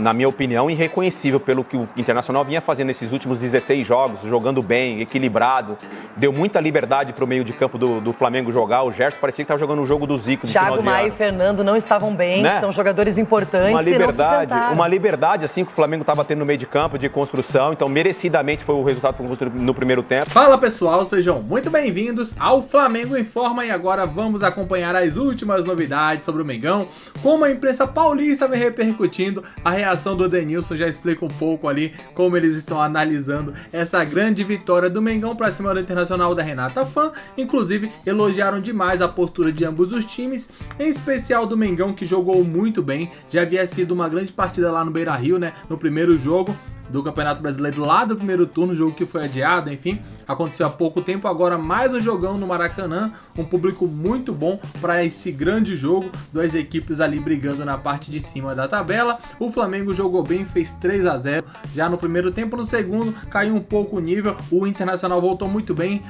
na minha opinião, irreconhecível pelo que o Internacional vinha fazendo nesses últimos 16 jogos, jogando bem, equilibrado. Deu muita liberdade para o meio de campo do Flamengo jogar. O Gerson parecia que estava jogando o jogo do Zico. Thiago Maia e Fernando não estavam bem, né? São jogadores importantes uma liberdade assim que o Flamengo estava tendo no meio de campo, de construção. Então, merecidamente foi o resultado no primeiro tempo. Fala pessoal, sejam muito bem-vindos ao Flamengo em Forma e agora vamos acompanhar as últimas novidades sobre o Mengão, como a imprensa paulista vem repercutindo. A reação do Denilson já explica um pouco ali como eles estão analisando essa grande vitória do Mengão para cima do Internacional da Renata Fã. Inclusive elogiaram demais a postura de ambos os times, em especial do Mengão, que jogou muito bem. Já havia sido uma grande partida lá no Beira-Rio, né, no primeiro jogo do Campeonato Brasileiro, lá do primeiro turno, jogo que foi adiado, enfim, aconteceu há pouco tempo. Agora mais um jogão no Maracanã, um público muito bom para esse grande jogo, duas equipes ali brigando na parte de cima da tabela. O Flamengo jogou bem, fez 3-0 já no primeiro tempo. No segundo caiu um pouco o nível, o Internacional voltou muito bem,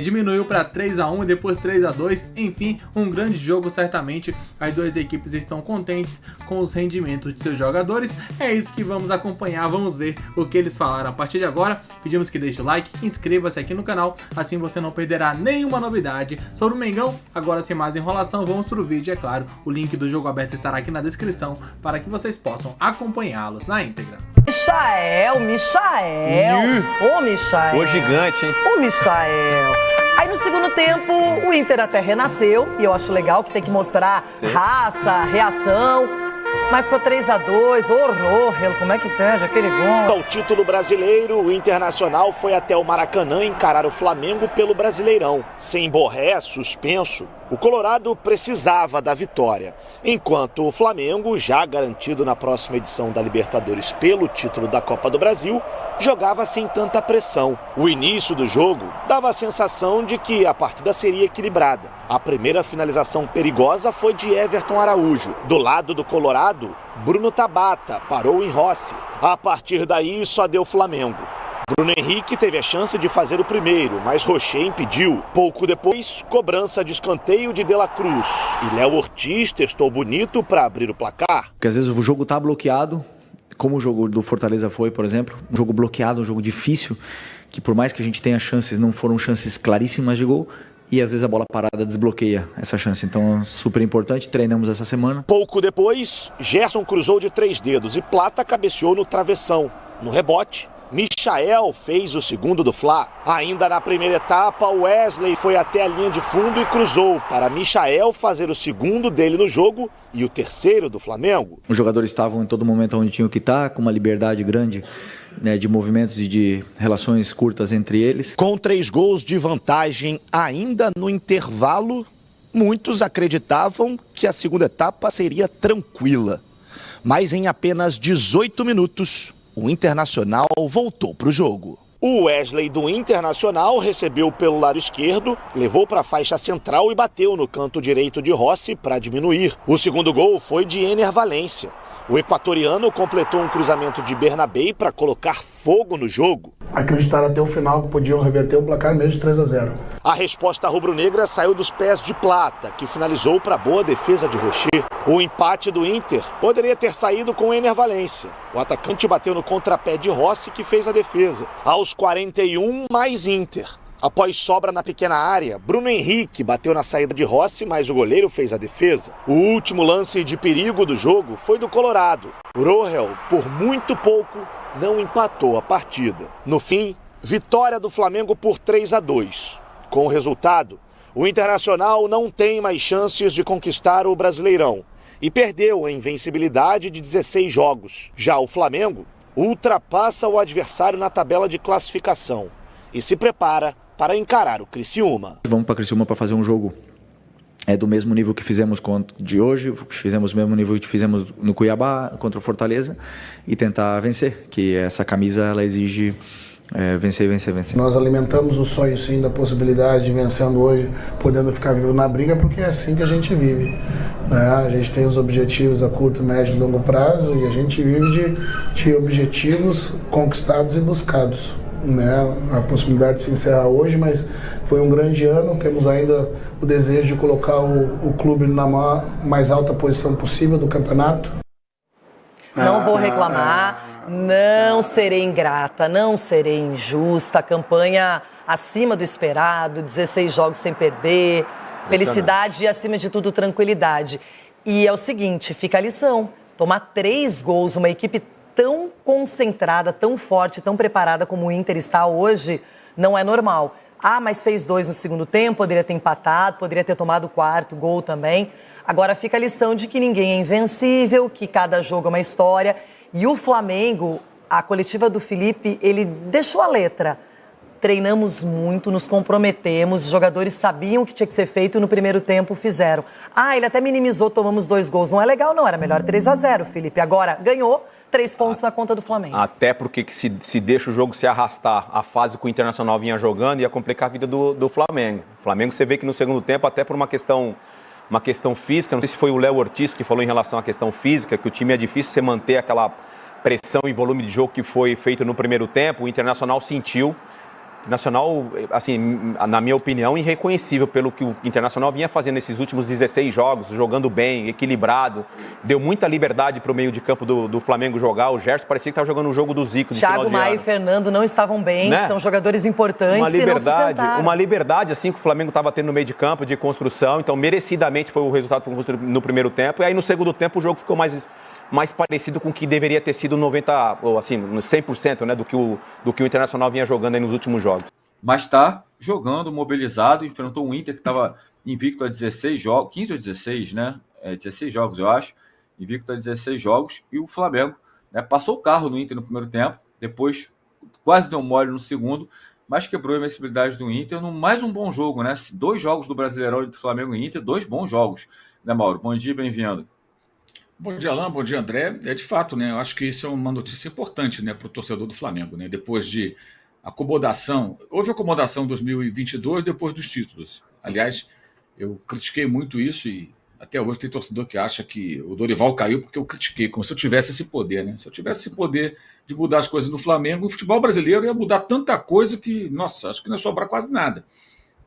diminuiu para 3-1 e depois 3-2, enfim, um grande jogo. Certamente as duas equipes estão contentes com os rendimentos de seus jogadores. É isso que vamos acompanhar, vamos ver o que eles falaram a partir de agora. Pedimos que deixe o like, que inscreva-se aqui no canal, assim você não perderá nenhuma novidade sobre o Mengão. Agora, sem mais enrolação, vamos pro vídeo. É claro, o link do jogo aberto estará aqui na descrição para que vocês possam acompanhá-los na íntegra. Michael! Ô, Michael! Ô, gigante, hein? Ô, Michael! Aí no segundo tempo, o Inter até renasceu, e eu acho legal que tem que mostrar raça, reação. Mas ficou 3-2, horror, como é que perde aquele gol? O título brasileiro, o Internacional foi até o Maracanã encarar o Flamengo pelo Brasileirão. Sem Borré, suspenso, o Colorado precisava da vitória, enquanto o Flamengo, já garantido na próxima edição da Libertadores pelo título da Copa do Brasil, jogava sem tanta pressão. O início do jogo dava a sensação de que a partida seria equilibrada. A primeira finalização perigosa foi de Everton Araújo. Do lado do Colorado, Bruno Tabata parou em Rossi. A partir daí só deu Flamengo. Bruno Henrique teve a chance de fazer o primeiro, mas Rocher impediu. Pouco depois, cobrança de escanteio de De La Cruz. E Léo Ortiz testou bonito para abrir o placar. Porque às vezes o jogo tá bloqueado, como o jogo do Fortaleza foi, por exemplo. Um jogo bloqueado, um jogo difícil, que por mais que a gente tenha chances, não foram chances claríssimas de gol. E às vezes a bola parada desbloqueia essa chance. Então, super importante, treinamos essa semana. Pouco depois, Gerson cruzou de 3 dedos e Plata cabeceou no travessão. No rebote, Michael fez o segundo do Fla. Ainda na primeira etapa, Wesley foi até a linha de fundo e cruzou para Michael fazer o segundo dele no jogo e o terceiro do Flamengo. Os jogadores estavam em todo momento onde tinham que estar, com uma liberdade grande, né, de movimentos e de relações curtas entre eles. Com 3 gols de vantagem ainda no intervalo, muitos acreditavam que a segunda etapa seria tranquila. Mas em apenas 18 minutos, o Internacional voltou para o jogo. O Wesley do Internacional recebeu pelo lado esquerdo, levou para a faixa central e bateu no canto direito de Rossi para diminuir. O segundo gol foi de Ener Valencia. O equatoriano completou um cruzamento de Bernabé para colocar fogo no jogo. Acreditaram até o final que podiam reverter o placar mesmo de 3-0. A resposta rubro-negra saiu dos pés de Plata, que finalizou para a boa defesa de Rocher. O empate do Inter poderia ter saído com Ener Valencia. O atacante bateu no contrapé de Rossi, que fez a defesa. Aos 41, mais Inter. Após sobra na pequena área, Bruno Henrique bateu na saída de Rossi, mas o goleiro fez a defesa. O último lance de perigo do jogo foi do Colorado. Rohel, por muito pouco, não empatou a partida. No fim, vitória do Flamengo por 3-2. Com o resultado, o Internacional não tem mais chances de conquistar o Brasileirão e perdeu a invencibilidade de 16 jogos. Já o Flamengo ultrapassa o adversário na tabela de classificação e se prepara para encarar o Criciúma. Vamos para Criciúma para fazer um jogo do mesmo nível que fizemos de hoje, fizemos o mesmo nível que fizemos no Cuiabá contra o Fortaleza e tentar vencer, que essa camisa ela exige vencer. Nós alimentamos o sonho sim da possibilidade de vencendo hoje, podendo ficar vivo na briga, porque é assim que a gente vive, né? A gente tem os objetivos a curto, médio e longo prazo e a gente vive de objetivos conquistados e buscados, né? A possibilidade de se encerrar hoje, mas foi um grande ano, temos ainda o desejo de colocar o clube na mais alta posição possível do campeonato. não vou reclamar, não serei ingrata, não serei injusta. Campanha acima do esperado, 16 jogos sem perder, felicidade e, acima de tudo, tranquilidade. E é o seguinte, fica a lição, tomar 3 gols, uma equipe tão concentrada, tão forte, tão preparada como o Inter está hoje, não é normal. Mas fez 2 no segundo tempo, poderia ter empatado, poderia ter tomado o 4º gol também. Agora fica a lição de que ninguém é invencível, que cada jogo é uma história. E o Flamengo, a coletiva do Felipe, ele deixou a letra. Treinamos muito, nos comprometemos, os jogadores sabiam o que tinha que ser feito e no primeiro tempo fizeram. Ele até minimizou, tomamos 2 gols. Não é legal não, era melhor 3-0, Felipe. Agora, ganhou, 3 pontos na conta do Flamengo. Até porque que se deixa o jogo se arrastar, a fase que o Internacional vinha jogando ia complicar a vida do Flamengo. O Flamengo, você vê que no segundo tempo, até por uma questão física, não sei se foi o Léo Ortiz que falou em relação à questão física, que o time é difícil você manter aquela pressão e volume de jogo que foi feito no primeiro tempo. O Internacional sentiu. Internacional, assim, na minha opinião, irreconhecível pelo que o Internacional vinha fazendo nesses últimos 16 jogos, jogando bem, equilibrado, deu muita liberdade para o meio de campo do Flamengo jogar. O Gerson parecia que estava jogando o jogo do Zico de Thiago Maia e Fernando não estavam bem, né? São jogadores importantes uma liberdade assim que o Flamengo estava tendo no meio de campo, de construção, então merecidamente foi o resultado no primeiro tempo, e aí no segundo tempo o jogo ficou mais parecido com o que deveria ter sido 90%, ou assim, 100%, né, do que o Internacional vinha jogando aí nos últimos jogos. Mas está jogando, mobilizado, enfrentou um Inter que estava invicto a 16 jogos, 15 ou 16, né? 16 jogos, eu acho, invicto a 16 jogos, e o Flamengo, né, passou o carro no Inter no primeiro tempo, depois quase deu mole no segundo, mas quebrou a invencibilidade do Inter mais um bom jogo, né? 2 jogos do Brasileirão entre Flamengo e Inter, 2 bons jogos, né, Mauro? Bom dia, bem-vindo. Bom dia, Alain. Bom dia, André. De fato, né? Eu acho que isso é uma notícia importante, né, para o torcedor do Flamengo, né? Depois de acomodação, houve acomodação em 2022 depois dos títulos. Aliás, eu critiquei muito isso e até hoje tem torcedor que acha que o Dorival caiu porque eu critiquei, como se eu tivesse esse poder, né? Se eu tivesse esse poder de mudar as coisas no Flamengo, o futebol brasileiro ia mudar tanta coisa que, nossa, acho que não ia sobrar quase nada.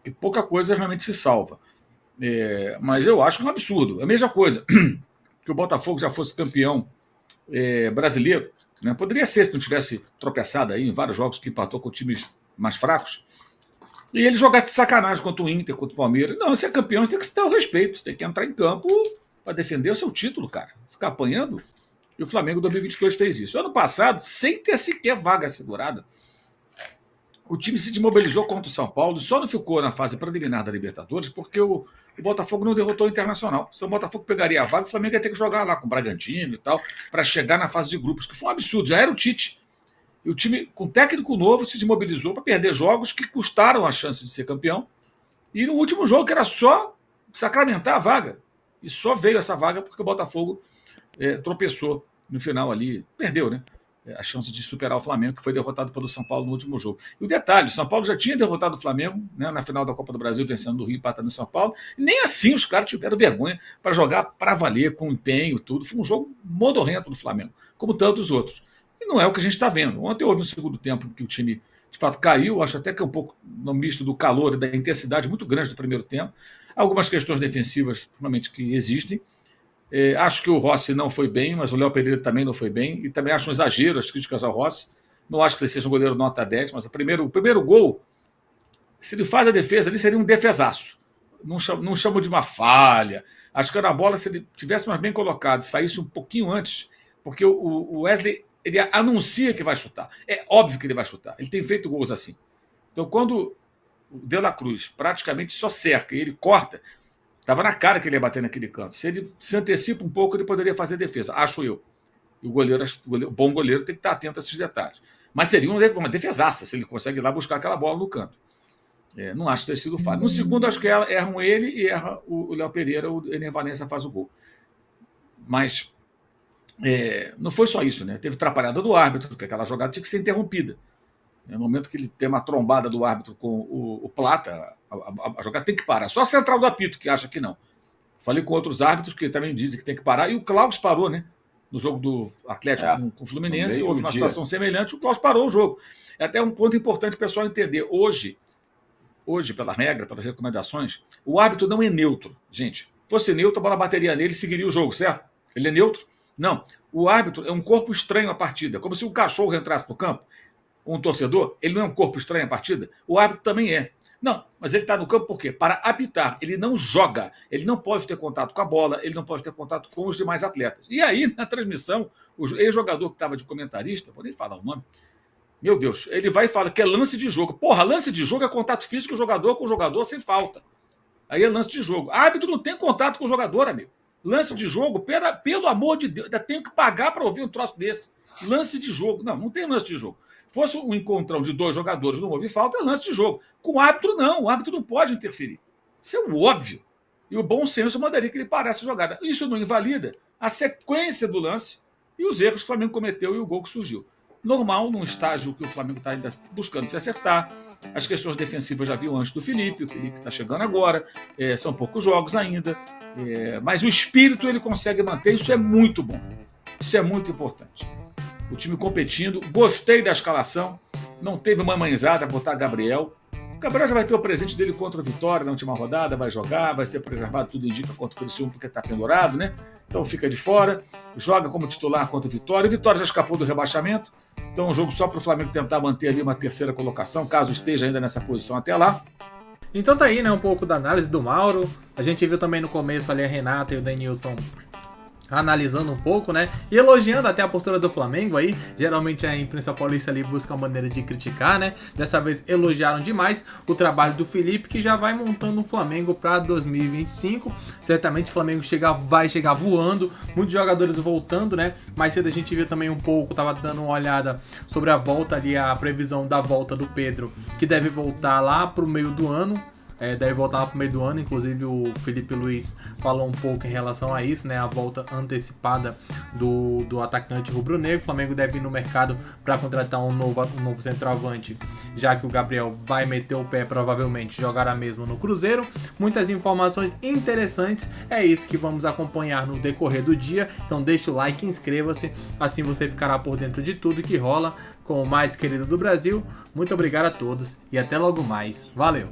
E pouca coisa realmente se salva. Mas eu acho que é um absurdo. É a mesma coisa que o Botafogo já fosse campeão brasileiro, né? Poderia ser se não tivesse tropeçado aí em vários jogos que empatou com times mais fracos, e ele jogasse de sacanagem contra o Inter, contra o Palmeiras. Não, se é campeão, você tem que se dar o respeito, você tem que entrar em campo para defender o seu título, cara. Ficar apanhando. E o Flamengo 2022 fez isso. Ano passado, sem ter sequer vaga assegurada, o time se desmobilizou contra o São Paulo e só não ficou na fase preliminar da Libertadores porque o Botafogo não derrotou o Internacional. Se o Botafogo pegaria a vaga, o Flamengo ia ter que jogar lá com o Bragantino e tal, para chegar na fase de grupos, que foi um absurdo. Já era o Tite. E o time, com técnico novo, se desmobilizou para perder jogos que custaram a chance de ser campeão. E no último jogo, que era só sacramentar a vaga. E só veio essa vaga porque o Botafogo tropeçou no final ali. Perdeu, né? A chance de superar o Flamengo, que foi derrotado pelo São Paulo no último jogo. E o detalhe, o São Paulo já tinha derrotado o Flamengo, né, na final da Copa do Brasil, vencendo do Rio e empatando no São Paulo, e nem assim os caras tiveram vergonha para jogar para valer, com empenho, tudo. Foi um jogo modorrento do Flamengo, como tantos outros. E não é o que a gente está vendo. Ontem houve um segundo tempo que o time, de fato, caiu, acho até que é um pouco no misto do calor e da intensidade muito grande do primeiro tempo. Algumas questões defensivas, provavelmente, que existem. Acho que o Rossi não foi bem, mas o Léo Pereira também não foi bem. E também acho um exagero as críticas ao Rossi. Não acho que ele seja um goleiro nota 10, mas o primeiro gol, se ele faz a defesa ali, seria um defesaço. Não chamo de uma falha. Acho que era a bola, se ele tivesse mais bem colocado, saísse um pouquinho antes, porque o Wesley, ele anuncia que vai chutar. É óbvio que ele vai chutar. Ele tem feito gols assim. Então, quando o De La Cruz praticamente só cerca e ele corta, estava na cara que ele ia bater naquele canto. Se ele se antecipa um pouco, ele poderia fazer defesa, acho eu. E o bom goleiro tem que estar atento a esses detalhes. Mas seria uma defesaça se ele consegue ir lá buscar aquela bola no canto. Não acho ter sido fácil. No segundo, acho que erram ele e erra o Léo Pereira, o Ener Valencia faz o gol. Mas não foi só isso, né? Teve atrapalhada do árbitro, porque aquela jogada tinha que ser interrompida. No momento que ele tem uma trombada do árbitro com o Plata, a jogada tem que parar. Só a central do apito que acha que não. Falei com outros árbitros que também dizem que tem que parar. E o Klaus parou, né? No jogo do Atlético com o Fluminense, houve uma situação semelhante, o Klaus parou o jogo. É até um ponto importante o pessoal entender. Hoje, pela regra, pelas recomendações, o árbitro não é neutro. Gente, se fosse neutro, a bola bateria nele e seguiria o jogo, certo? Ele é neutro? Não. O árbitro é um corpo estranho à partida, como se um cachorro entrasse no campo, um torcedor, ele não é um corpo estranho à partida? O árbitro também é. Não, mas ele está no campo por quê? Para apitar. Ele não joga, ele não pode ter contato com a bola, ele não pode ter contato com os demais atletas. E aí, na transmissão, o ex-jogador que estava de comentarista, vou nem falar o nome, meu Deus, ele vai e fala que é lance de jogo. Porra, lance de jogo é contato físico jogador com jogador sem falta. Aí é lance de jogo. Árbitro não tem contato com o jogador, amigo. Lance de jogo, pelo amor de Deus, ainda tenho que pagar para ouvir um troço desse. Lance de jogo. Não tem lance de jogo. Fosse um encontrão de 2 jogadores, não houve falta, é lance de jogo. Com o árbitro, não. O árbitro não pode interferir. Isso é o óbvio. E o bom senso mandaria que ele parasse a jogada. Isso não invalida a sequência do lance e os erros que o Flamengo cometeu e o gol que surgiu. Normal, num estágio que o Flamengo está ainda buscando se acertar. As questões defensivas já viu antes do Felipe, o Felipe está chegando agora, são poucos jogos ainda, mas o espírito ele consegue manter, isso é muito bom, isso é muito importante. O time competindo, gostei da escalação, não teve mamãezada botar Gabriel. O Gabriel já vai ter o presente dele contra o Vitória na última rodada, vai jogar, vai ser preservado, tudo indica, contra o Criciúma, porque está pendurado, né? Então fica de fora, joga como titular contra o Vitória. O Vitória já escapou do rebaixamento, então é um jogo só para o Flamengo tentar manter ali uma terceira colocação, caso esteja ainda nessa posição até lá. Então tá aí, né, um pouco da análise do Mauro. A gente viu também no começo ali a Renata e o Denilson analisando um pouco, né, e elogiando até a postura do Flamengo aí. Geralmente a imprensa paulista ali busca uma maneira de criticar, né, dessa vez elogiaram demais o trabalho do Felipe, que já vai montando o Flamengo para 2025, certamente o Flamengo vai chegar voando, muitos jogadores voltando, né, mais cedo a gente viu também um pouco, tava dando uma olhada sobre a volta ali, a previsão da volta do Pedro, que deve voltar lá pro meio do ano, deve voltar lá pro meio do ano, inclusive o Felipe Luiz falou um pouco em relação a isso, né, a volta antecipada do atacante rubro-negro. O Flamengo deve ir no mercado para contratar um novo centroavante, já que o Gabriel vai meter o pé, provavelmente jogará mesmo no Cruzeiro. Muitas informações interessantes, é isso que vamos acompanhar no decorrer do dia, então deixa o like, inscreva-se, assim você ficará por dentro de tudo que rola com o mais querido do Brasil. Muito obrigado a todos e até logo mais, valeu!